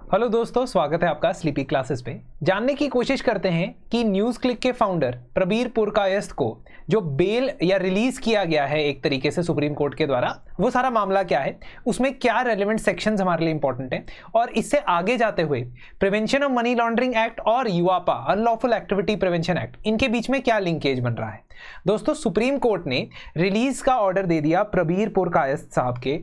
Hello दोस्तों, स्वागत है आपका स्लीपी क्लासेस पे। जानने की कोशिश करते हैं कि न्यूज़ क्लिक के फाउंडर प्रबीर पुरकायस्थ को जो बेल या रिलीज किया गया है एक तरीके से सुप्रीम कोर्ट के द्वारा, वो सारा मामला क्या है, उसमें क्या रेलेवेंट सेक्शंस हमारे लिए इंपॉर्टेंट है, और इससे आगे जाते हुए prevention of money laundering act और यूआपा अनलॉफुल एक्टिविटी प्रिवेंशन एक्ट, इनके बीच में क्या लिंकेज बन रहा है। दोस्तों, सुप्रीम कोर्ट ने रिलीज का ऑर्डर दे दिया प्रबीर पुरकायस्थ साहब के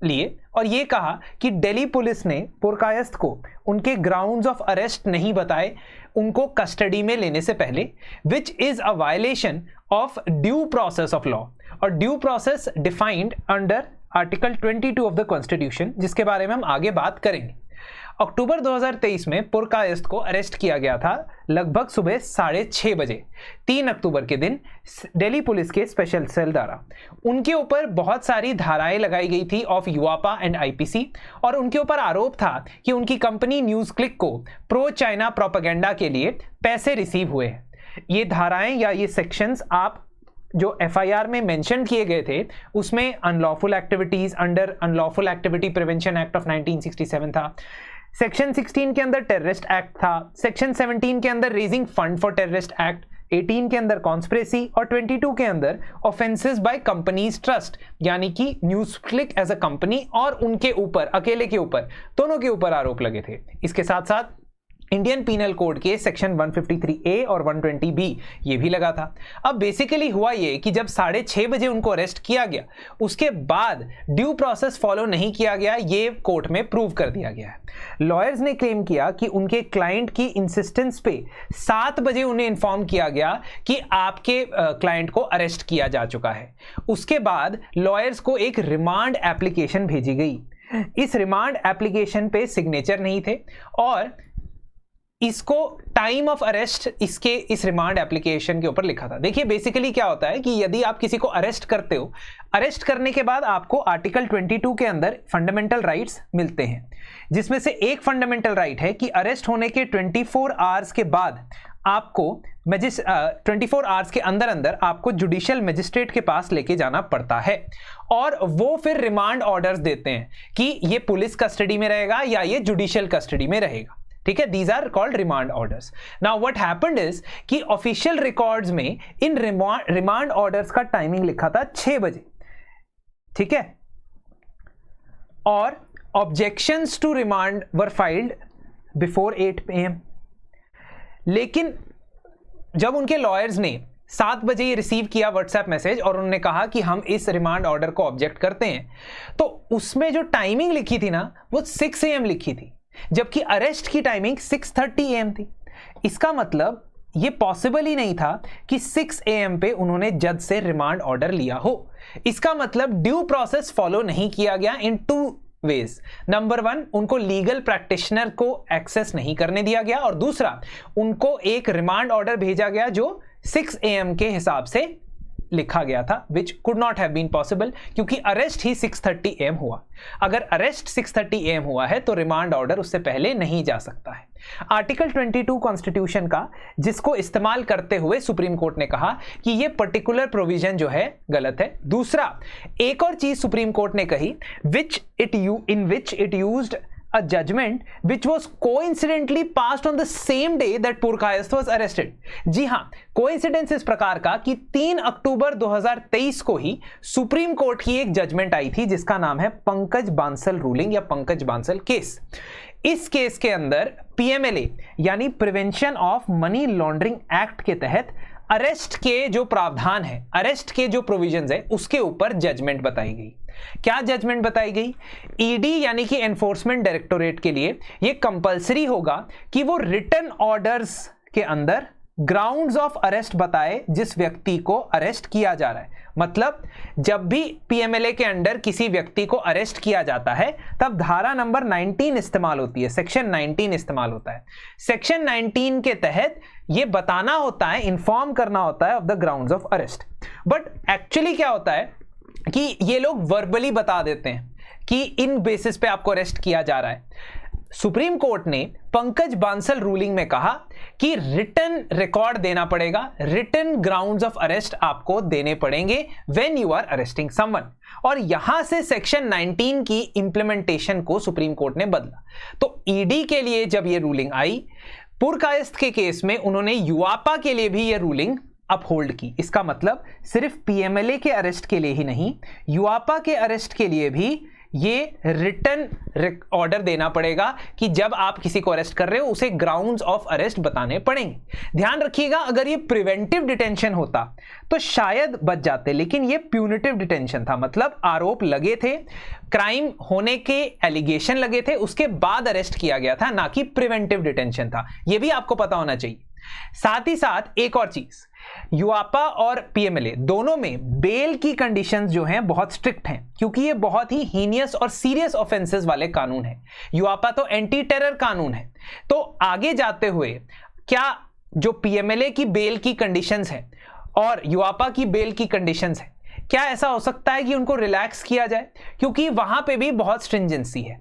लिए और ये कहा कि दिल्ली पुलिस ने पुरकायस्थ को उनके ग्राउंड्स ऑफ अरेस्ट नहीं बताए उनको कस्टडी में लेने से पहले, which is a violation of due process of law, और due process defined under article 22 of the constitution, जिसके बारे में हम आगे बात करेंगे। अक्टूबर 2023 में पुरकायस्थ को अरेस्ट किया गया था लगभग सुबह 6:30 बजे। 3 अक्टूबर के दिन दिल्ली पुलिस के स्पेशल सेल द्वारा उनके ऊपर बहुत सारी धाराएं लगाई गई थी ऑफ यूआपा एंड आईपीसी, और उनके ऊपर आरोप था कि उनकी कंपनी न्यूज़ क्लिक को प्रो चाइना प्रोपेगेंडा के लिए पैसे रिसीव हुए हैं। ये धाराएं या ये सेक्शंस आप जो एफआईआर में मेंशन किए गए थे उसमें unlawful activities under unlawful activity prevention act of 1967 था, सेक्शन 16 के अंदर टेररिस्ट एक्ट था, सेक्शन 17 के अंदर raising fund for terrorist act, 18 के अंदर कॉन्स्पिरेसी और 22 के अंदर ऑफेंसेस बाय कंपनीज ट्रस्ट, यानी कि NewsClick as a company और उनके ऊपर, अकेले के ऊपर, दोनों के ऊपर आरोप लगे थे। इसके साथ साथ इंडियन पीनल कोड के सेक्शन 153A और 120B ये भी लगा था। अब बेसिकली हुआ ये कि जब 6:30 बजे उनको अरेस्ट किया गया, उसके बाद ड्यू प्रोसेस फॉलो नहीं किया गया, ये कोर्ट में प्रूव कर दिया गया है। लॉयर्स ने क्लेम किया कि उनके क्लाइंट की इंसिस्टेंस पे 7 बजे उन्हें इन्फॉर्म किया गया कि आपके क्लाइंट को अरेस्ट किया जा चुका है। उसके बाद लॉयर्स को एक रिमांड एप्लीकेशन भेजी गई। इस रिमांड एप्लीकेशन पे सिग्नेचर नहीं थे और इसको टाइम ऑफ अरेस्ट इस रिमांड एप्लीकेशन के ऊपर लिखा था। देखिए बेसिकली क्या होता है कि यदि आप किसी को अरेस्ट करते हो, अरेस्ट करने के बाद आपको आर्टिकल 22 के अंदर फंडामेंटल राइट्स मिलते हैं, जिसमें से एक फंडामेंटल राइट है कि अरेस्ट होने के 24 आवर्स के बाद आपको 24 आवर्स के अंदर अंदर आपको जुडिशियल मजिस्ट्रेट के पास लेके जाना पड़ता है, और वो फिर रिमांड ऑर्डर्स देते हैं कि ये पुलिस कस्टडी में रहेगा या ये जुडिशियल कस्टडी में रहेगा। ठीक है, these are called remand orders. Now what happened is कि ऑफिशियल रिकॉर्ड्स में इन रिमांड ऑर्डर्स का टाइमिंग लिखा था 6 बजे। ठीक है, और objections to remand were filed before 8 PM। लेकिन जब उनके लॉयर्स ने 7 बजे ये रिसीव किया व्हाट्सएप मैसेज और उन्होंने कहा कि हम इस रिमांड ऑर्डर को ऑब्जेक्ट करते हैं, तो उसमें जो टाइमिंग लिखी थी ना, वो 6 AM लिखी थी, जबकि अरेस्ट की टाइमिंग 6:30 AM थी। इसका मतलब ये पॉसिबल ही नहीं था कि 6 AM पे उन्होंने जज से रिमांड ऑर्डर लिया हो। इसका मतलब ड्यू प्रोसेस फॉलो नहीं किया गया इन 2 वेज। नंबर 1, उनको लीगल प्रैक्टिशनर को एक्सेस नहीं करने दिया गया, और दूसरा, उनको एक रिमांड ऑर्डर भेजा गया जो 6 AM के हिसाब से लिखा गया था, which could not have been possible, क्योंकि अरेस्ट ही 6:30 AM हुआ। अगर अरेस्ट 6:30 AM हुआ है तो रिमांड ऑर्डर उससे पहले नहीं जा सकता है। आर्टिकल 22 कॉन्स्टिट्यूशन का, जिसको इस्तेमाल करते हुए सुप्रीम कोर्ट ने कहा कि ये पर्टिकुलर प्रोविजन जो है गलत है। दूसरा, एक और चीज सुप्रीम कोर्ट ने कही, in which it used a judgment which was coincidentally passed on the same day that Purkayastha was arrested। जी हां, कोइंसिडेंस इस प्रकार का कि 3 अक्टूबर 2023 को ही सुप्रीम कोर्ट की एक जजमेंट आई थी जिसका नाम है पंकज बांसल रूलिंग या पंकज बांसल केस। इस केस के अंदर पीएमएलए यानी prevention of money laundering act के तहत अरेस्ट के जो प्रावधान है, अरेस्ट के जो प्रोविजंस है, उसके ऊपर जजमेंट बताई गई। क्या जजमेंट बताई गई? ईडी यानी कि एनफोर्समेंट डायरेक्टोरेट के लिए यह कंपलसरी होगा कि वो रिटन ऑर्डर्स के अंदर ग्राउंड्स ऑफ अरेस्ट बताए जिस व्यक्ति को अरेस्ट किया जा रहा है। मतलब जब भी पीएमएलए के अंडर किसी व्यक्ति को अरेस्ट किया जाता है तब धारा नंबर 19 इस्तेमाल होती है, सेक्शन 19 इस्तेमाल होता है। सेक्शन 19 के तहत यह बताना होता है, इंफॉर्म करना होता है of the grounds of arrest. But actually क्या होता है कि ये लोग वर्बली बता देते हैं कि इन बेसिस पे आपको अरेस्ट किया जा रहा है। सुप्रीम कोर्ट ने पंकज बांसल रूलिंग में कहा कि रिटन रिकॉर्ड देना पड़ेगा, रिटन ग्राउंड्स ऑफ अरेस्ट आपको देने पड़ेंगे when you are arresting someone. और यहां से सेक्शन 19 की इंप्लीमेंटेशन को सुप्रीम कोर्ट ने बदला। तो ईडी के लिए जब यह रूलिंग आई, पुरकायस्थ के केस में उन्होंने यूआपा के लिए भी यह रूलिंग अपहोल्ड की। इसका मतलब सिर्फ पीएमएलए के अरेस्ट के लिए ही नहीं, यूआपा के अरेस्ट के लिए भी ये रिटन ऑर्डर देना पड़ेगा कि जब आप किसी को अरेस्ट कर रहे हो उसे ग्राउंड्स ऑफ अरेस्ट बताने पड़ेंगे। ध्यान रखिएगा, अगर ये प्रिवेंटिव डिटेंशन होता तो शायद बच जाते, लेकिन ये प्यूनिटिव डिटेंशन था। मतलब आरोप लगे थे, क्राइम होने के एलिगेशन लगे थे, उसके बाद अरेस्ट किया गया था, ना कि प्रिवेंटिव डिटेंशन था। यह भी आपको पता होना चाहिए। साथ ही साथ एक और चीज, यूआपा और पीएमएलए दोनों में बेल की कंडीशंस जो हैं बहुत स्ट्रिक्ट हैं, क्योंकि ये बहुत ही हीनियस और सीरियस ऑफेंसेस वाले कानून हैं। यूआपा तो एंटी टेरर कानून है। तो आगे जाते हुए क्या जो पीएमएलए की बेल की कंडीशंस हैं और यूआपा की बेल की कंडीशंस हैं, क्या ऐसा हो सकता है कि उनको रिलैक्स किया जाए? क्योंकि वहां पे भी बहुत स्ट्रिंजेंसी है।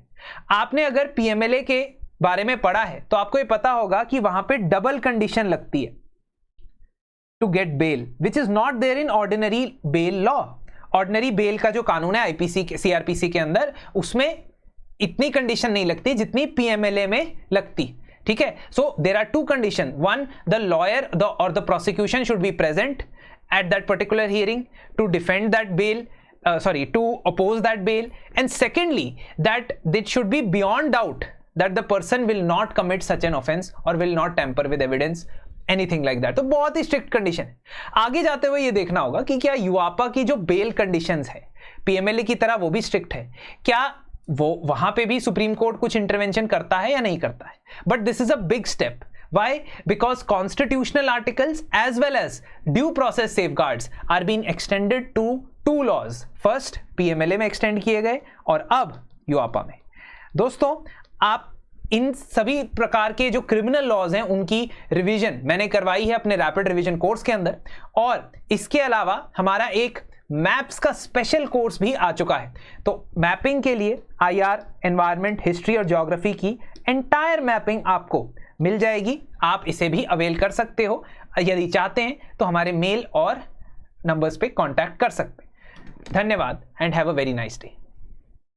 आपने अगर पीएमएलए के बारे में पढ़ा है तो आपको ये पता होगा कि वहां पे डबल कंडीशन लगती है to get bail, which is not there in ordinary bail law. Ordinary bail का जो कानून है आईपीसी सीआरपीसी के अंदर, उसमें इतनी कंडीशन नहीं लगती जितनी पीएमएलए में लगती। ठीक है, so there are two condition. One, the lawyer और the prosecution should be present at that particular hearing to defend that bail, to oppose that bail, and secondly that it should be beyond doubt that the person will not commit such an offense or will not tamper with evidence, anything like that। तो बहुत ही strict condition है। आगे जाते हुए ये देखना होगा कि क्या यूआपा की जो बेल कंडीशंस है पीएमएलए की तरह वो भी स्ट्रिक्ट है, क्या वो वहां पे भी सुप्रीम कोर्ट कुछ इंटरवेंशन करता है या नहीं करता है। But this is a big step. Why? Because constitutional articles as well as due process safeguards are being extended to two laws. First, PMLA में extend किए गए और अब यूआपा में। दोस्तों, आप इन सभी प्रकार के जो क्रिमिनल लॉज हैं उनकी रिवीजन मैंने करवाई है अपने रैपिड रिवीजन कोर्स के अंदर, और इसके अलावा हमारा एक मैप्स का स्पेशल कोर्स भी आ चुका है। तो मैपिंग के लिए आईआर, एनवायरमेंट, हिस्ट्री और ज्योग्राफी की एंटायर मैपिंग आपको मिल जाएगी। आप इसे भी अवेल कर सकते हो। यदि चाहते हैं तो हमारे मेल और नंबर्स पे कांटेक्ट कर सकते हैं। धन्यवाद and have a very nice day.